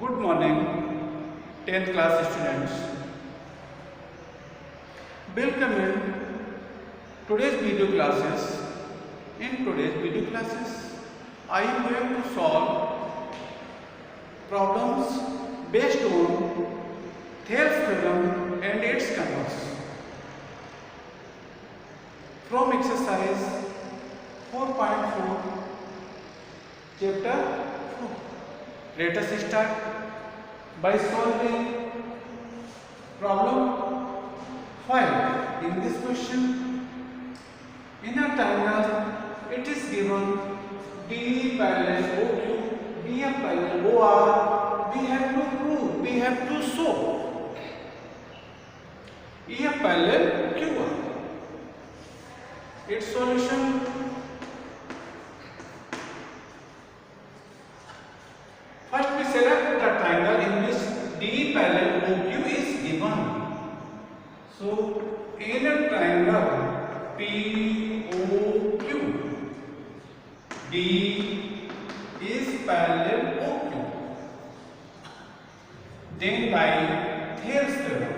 Good morning, 10th class students. Welcome in today's video classes. In today's video classes, I am going to solve problems based on Thales theorem and its converse from exercise 4.4 chapter 4. Let us start by solving problem 5. In this question, in a triangle, it is given D parallel OQ, BF parallel OR. We have to prove, we have to show EF parallel QR. Its solution. First, we select the triangle in which D parallel OQ is given. So, in a triangle POQ, D is parallel OQ. Then by Thales theorem,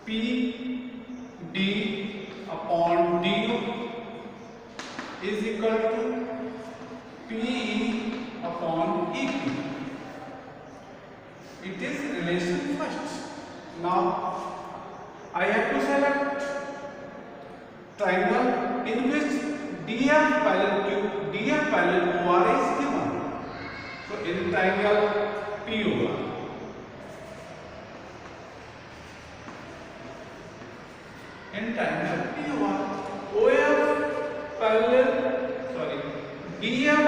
P D upon DU is equal to PE upon EQ. It is relation first. Now I have to select triangle in which DF parallel OR is given. So in triangle POR, in triangle DF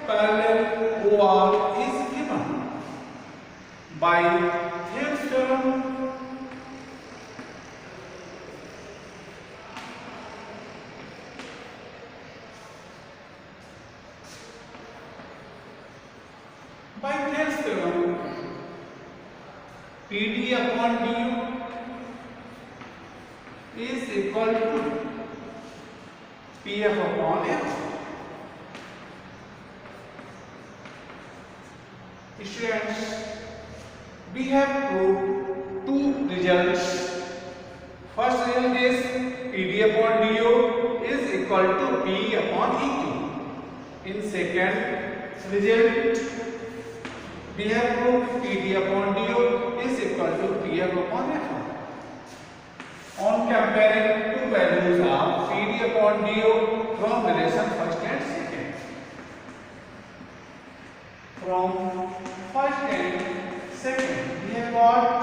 parallel OR is given by Thales theorem. By Thales theorem, PD upon DU is equal to PF upon F. Students, we have proved two results. First result is PD upon DU is equal to P upon EQ. In second result, we have proved PD upon DU is equal to PF upon F. On comparing two values of PD upon DU from relation first and second. From first and second, we have got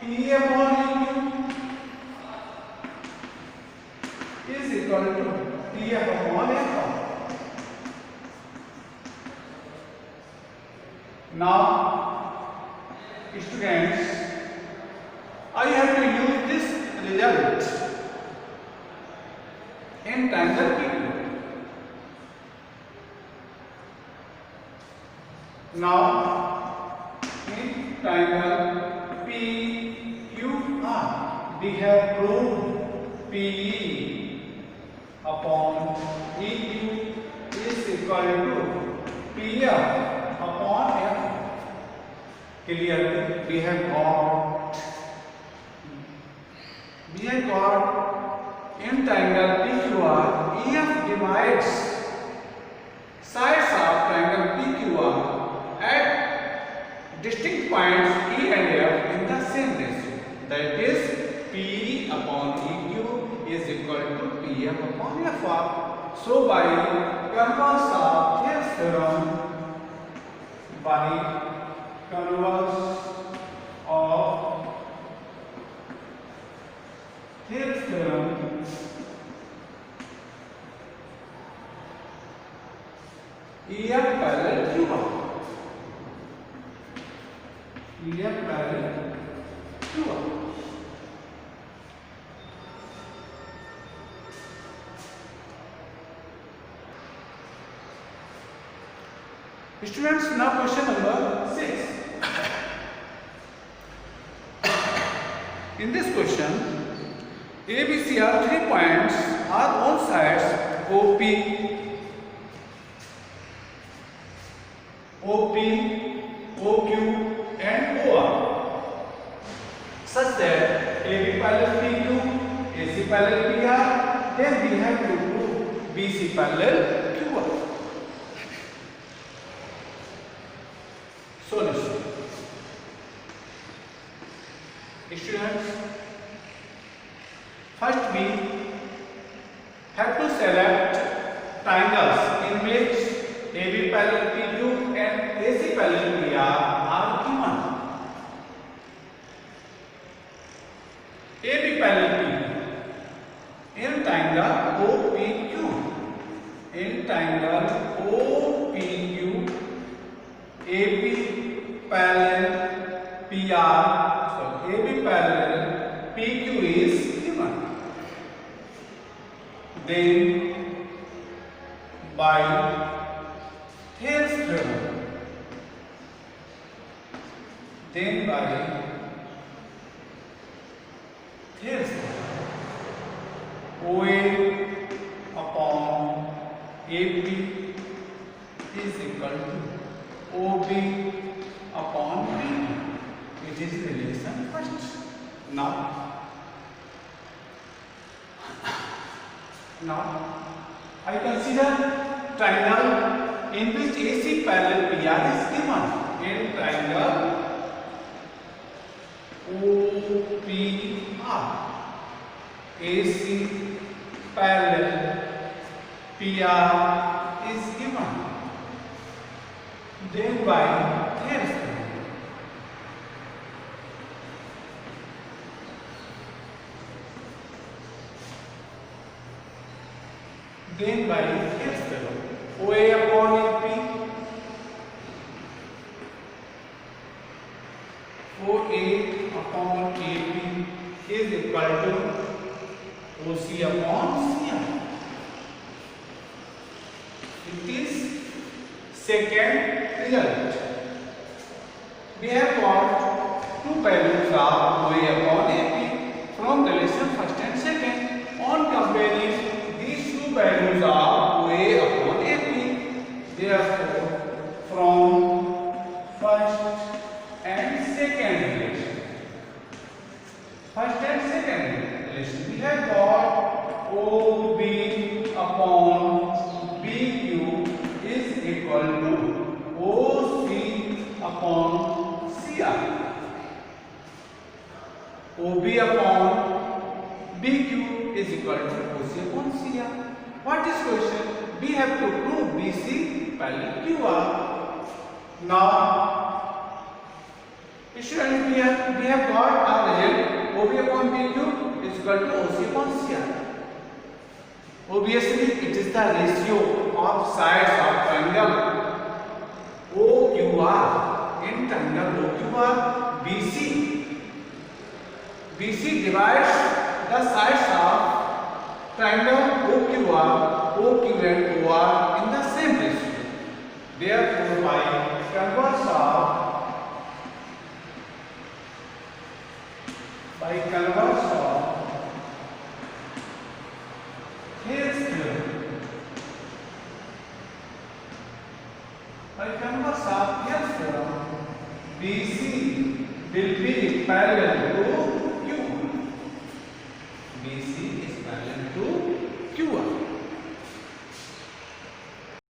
P upon EQ is equal to PF upon F. Now, students, I have to use this result in triangle PQ. Now, in triangle PQR, we have proved PE upon EQ is equal to PF upon F. Clearly, we have got in triangle PQR, EF divides sides of triangle PQR at distinct points E and F in the same ratio. That is, PE upon EQ is equal to PF upon FR. So, by converse of Thales theorem, EF parallel QR. EF parallel QR. Students, now question number 6. In this question, ABC are 3 points are on sides OP, OQ and OR such that AB parallel PQ, AC parallel PR, then we have to prove BC parallel QR. Solution. Students, first we have to select triangles in which AB parallel PQ and AC parallel PR are given. AB parallel PQ in triangle OPQ, in triangle OPQ, AB parallel PR, so AB parallel PQ is given. Then by Thales theorem, then by Thales theorem, OA upon AP is equal to OB upon PQ. It is relation first. Now I consider triangle in which AC parallel PR is given. In triangle OPR, AC parallel PR is given. Then by Thales theorem, then by Thales theorem, OA upon AP, OA upon AP is equal to OC upon CR. It is second result. We have got two values of OA upon AP from relation first and second. On comparing these two values of OA upon AP, therefore from first and second relation, we have got OB upon BQ is equal to OC upon CR. OB upon BQ is equal to OC upon CR. What is question? We have to prove BC parallel QR. Now, students, we have got our result. OB upon BQ is equal to OC upon CR. Obviously, it is the ratio of sides of triangle OQR. In triangle OQR, BC divides the sides of triangle OQR, OQ and OR in the same ratio. Therefore, by converse of Thales theorem, BC will be parallel to